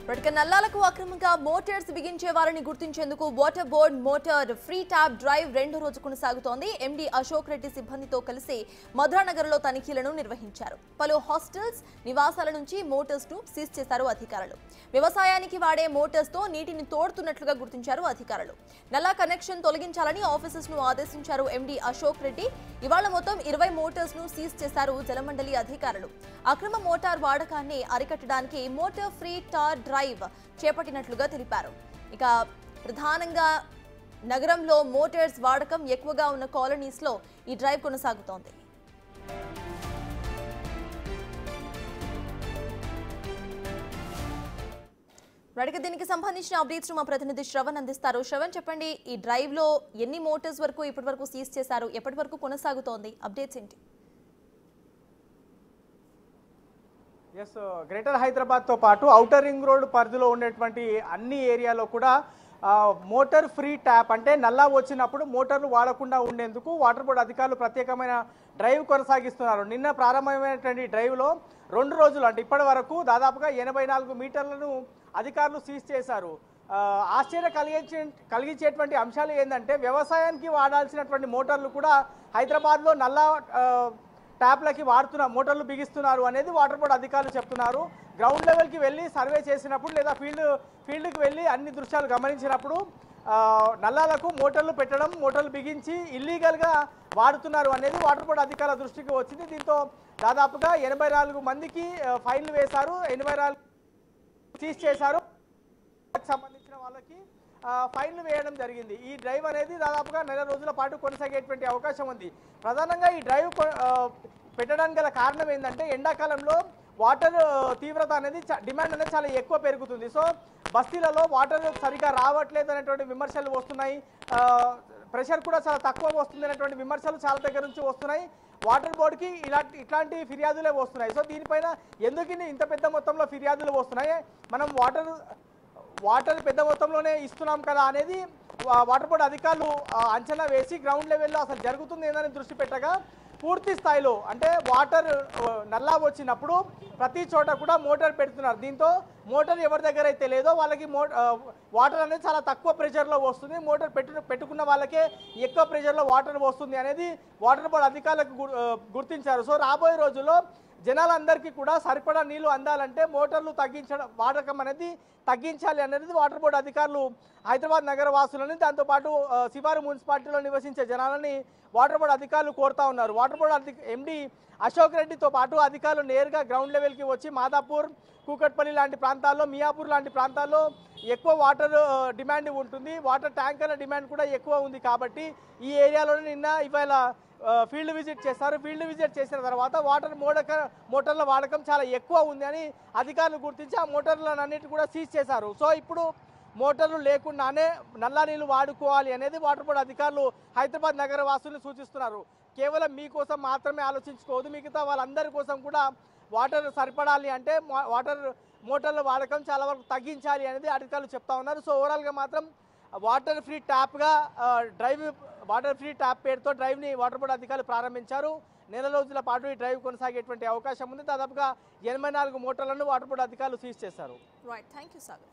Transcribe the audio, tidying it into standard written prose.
ఇప్పటికే నల్లాలకు అక్రమంగా మోటార్స్ బిగించే వారిని గుర్తించేందుకు water board motor free tap drive రెండో రోజు కొనసాగుతోంది. ఎండీ అశోక్ రెడ్డి సిబ్బందితో కలిసి మధురానగర్లో తనిఖీలను నిర్వహించారు. పలు హాస్టల్స్, నివాసాల నుంచి మోటార్స్ ను సీజ్ చేశారు అధికారులు. వ్యవసాయానికి వాడే మోటార్స్ తో నీటిని తోడుతున్నట్లుగా గుర్తించారు అధికారులు. నల్లా కనెక్షన్ తొలగించాలని ఆఫీసర్స్ ను ఆదేశించారు ఎండీ అశోక్ రెడ్డి. ఇవాళ మొత్తం 20 మోటార్స్ ను సీజ్ చేశారు జలమండలి అధికారులు. అక్రమ మోటార్ వాడకాన్ని అరికట్టడానికి మోటార్ ఫ్రీ టార్ డ్రైవ్ చేపట్టినట్లుగా తెలిపారు. ఇక ప్రధానంగా నగరంలో మోటార్స్ వాడకం ఎక్కువగా ఉన్న కాలనీస్ లో ఈ డ్రైవ్ కొనసాగుతోంది. దీనికి సంబంధించిన అప్డేట్స్ మా ప్రతినిధి శ్రవణ్ అందిస్తారు. శ్రవణ్, చెప్పండి, ఈ డ్రైవ్ లో ఎన్ని మోటార్స్ వరకు ఇప్పటి వరకు సీజ్ చేశారు, ఎప్పటి వరకు కొనసాగుతోంది, అప్డేట్స్ ఏంటి? గ్రేటర్ హైదరాబాద్తో పాటు ఔటర్ రింగ్ రోడ్ పరిధిలో ఉండేటువంటి అన్ని ఏరియాలో కూడా మోటార్ ఫ్రీ ట్యాప్ అంటే నల్లా వచ్చినప్పుడు మోటార్లు వాడకుండా ఉండేందుకు వాటర్ బోర్డు అధికారులు ప్రత్యేకమైన డ్రైవ్ కొనసాగిస్తున్నారు. నిన్న ప్రారంభమైనటువంటి డ్రైవ్లో 2 రోజులు అంటే ఇప్పటి వరకు దాదాపుగా 84 మీటర్లను అధికారులు సీజ్ చేశారు. ఆశ్చర్య కలిగించేటువంటి అంశాలు ఏంటంటే వ్యవసాయానికి వాడాల్సినటువంటి మోటార్లు కూడా హైదరాబాద్లో నల్లా ట్యాప్లకి మోటార్లు బిగిస్తున్నారు అనేది వాటర్ బోర్డు అధికారులు చెప్తున్నారు. గ్రౌండ్ లెవెల్కి వెళ్ళి సర్వే చేసినప్పుడు లేదా ఫీల్డ్కి వెళ్ళి అన్ని దృశ్యాలు గమనించినప్పుడు నల్లాలకు మోటార్లు పెట్టడం, మోటార్లు బిగించి ఇల్లీగల్గా వాడుతున్నారు అనేది వాటర్ బోర్డు అధికారుల దృష్టికి వచ్చింది. దీంతో దాదాపుగా 84 మందికి ఫైన్లు వేశారు, 84 సీజ్ చేశారు. సంబంధించిన వాళ్ళకి ఫైన్లు వేయడం జరిగింది. ఈ డ్రైవ్ అనేది దాదాపుగా 4 రోజుల పాటు కొనసాగేటువంటి అవకాశం ఉంది. ప్రధానంగా ఈ డ్రైవ్ పెట్టడానికి గల కారణం ఏంటంటే ఎండాకాలంలో వాటర్ తీవ్రత అనేది డిమాండ్ అనేది చాలా ఎక్కువ పెరుగుతుంది. సో బస్తీలలో వాటర్ సరిగా రావట్లేదు అనేటువంటి విమర్శలు వస్తున్నాయి. ప్రెషర్ కూడా చాలా తక్కువ వస్తుంది అనేటువంటి విమర్శలు చాలా దగ్గర నుంచి వస్తున్నాయి. వాటర్ బోర్డుకి ఇట్లాంటి ఫిర్యాదులే వస్తున్నాయి. సో దీనిపైన ఎందుకు ఇంత పెద్ద మొత్తంలో ఫిర్యాదులు వస్తున్నాయి, మనం వాటర్ పెద్ద మొత్తంలోనే ఇస్తున్నాం కదా అనేది వాటర్ బోర్డు అధికారులు అంచనా వేసి గ్రౌండ్ లెవెల్లో అసలు జరుగుతుంది ఏందని దృష్టి పెట్టగా పూర్తి స్థాయిలో అంటే వాటర్ నల్లా వచ్చినప్పుడు ప్రతి చోట కూడా మోటార్ పెడుతున్నారు. దీంతో మోటార్ ఎవరి దగ్గర అయితే లేదో వాళ్ళకి వాటర్ అనేది చాలా తక్కువ ప్రెషర్లో వస్తుంది, మోటార్ పెట్టుకున్న వాళ్ళకే ఎక్కువ ప్రెషర్లో వాటర్ వస్తుంది అనేది వాటర్ బోర్డు అధికారులకు గుర్తించారు. సో రాబోయే రోజుల్లో జనాలందరికీ కూడా సరిపడా నీళ్లు అందాలంటే మోటార్లు వాడకం అనేది తగ్గించాలి అనేది వాటర్ బోర్డు అధికారులు హైదరాబాద్ నగర వాసులని, దాంతోపాటు శివారు మున్సిపాలిటీలో నివసించే జనాలని వాటర్ బోర్డు అధికారులు కోరుతా ఉన్నారు. వాటర్ బోర్డు ఎండీ అశోక్ రెడ్డితో పాటు అధికారులు నేరుగా గ్రౌండ్ లెవెల్కి వచ్చి మాదాపూర్, కూకట్పల్లి లాంటి ప్రాంతాల్లో, మియాపూర్ లాంటి ప్రాంతాల్లో ఎక్కువ వాటర్ డిమాండ్ ఉంటుంది, వాటర్ ట్యాంకర్ల డిమాండ్ కూడా ఎక్కువ ఉంది. కాబట్టి ఈ ఏరియాలోనే ఇవాళ ఫీల్డ్ విజిట్ చేస్తారు. ఫీల్డ్ విజిట్ చేసిన తర్వాత మోటార్ల వాడకం చాలా ఎక్కువ ఉంది అని అధికారులు గుర్తించి ఆ మోటార్లన్నిటి కూడా సీజ్ చేశారు. సో ఇప్పుడు మోటార్లు లేకుండానే నల్లా నీళ్లు వాడుకోవాలి అనేది వాటర్ బోర్డు అధికారులు హైదరాబాద్ నగర వాసులను సూచిస్తున్నారు. కేవలం మీకోసం మాత్రమే ఆలోచించుకోవద్దు, మిగతా వాళ్ళందరి కోసం కూడా వాటర్ సరిపడాలి అంటే మోటార్ల వాడకం చాలా వరకు తగ్గించాలి అనేది అధికారులు చెప్తా ఉన్నారు. సో ఓవరాల్గా మాత్రం వాటర్ ఫ్రీ ట్యాప్ పేరుతో డ్రైవ్ని వాటర్ బోర్డు అధికారులు ప్రారంభించారు. 4 రోజుల పాటు ఈ డ్రైవ్ కొనసాగేటువంటి అవకాశం ఉంది. దాదాపుగా 84 మోటార్లను వాటర్ బోర్డు అధికారులు సీజ్ చేశారు. Right, thank you Sagar.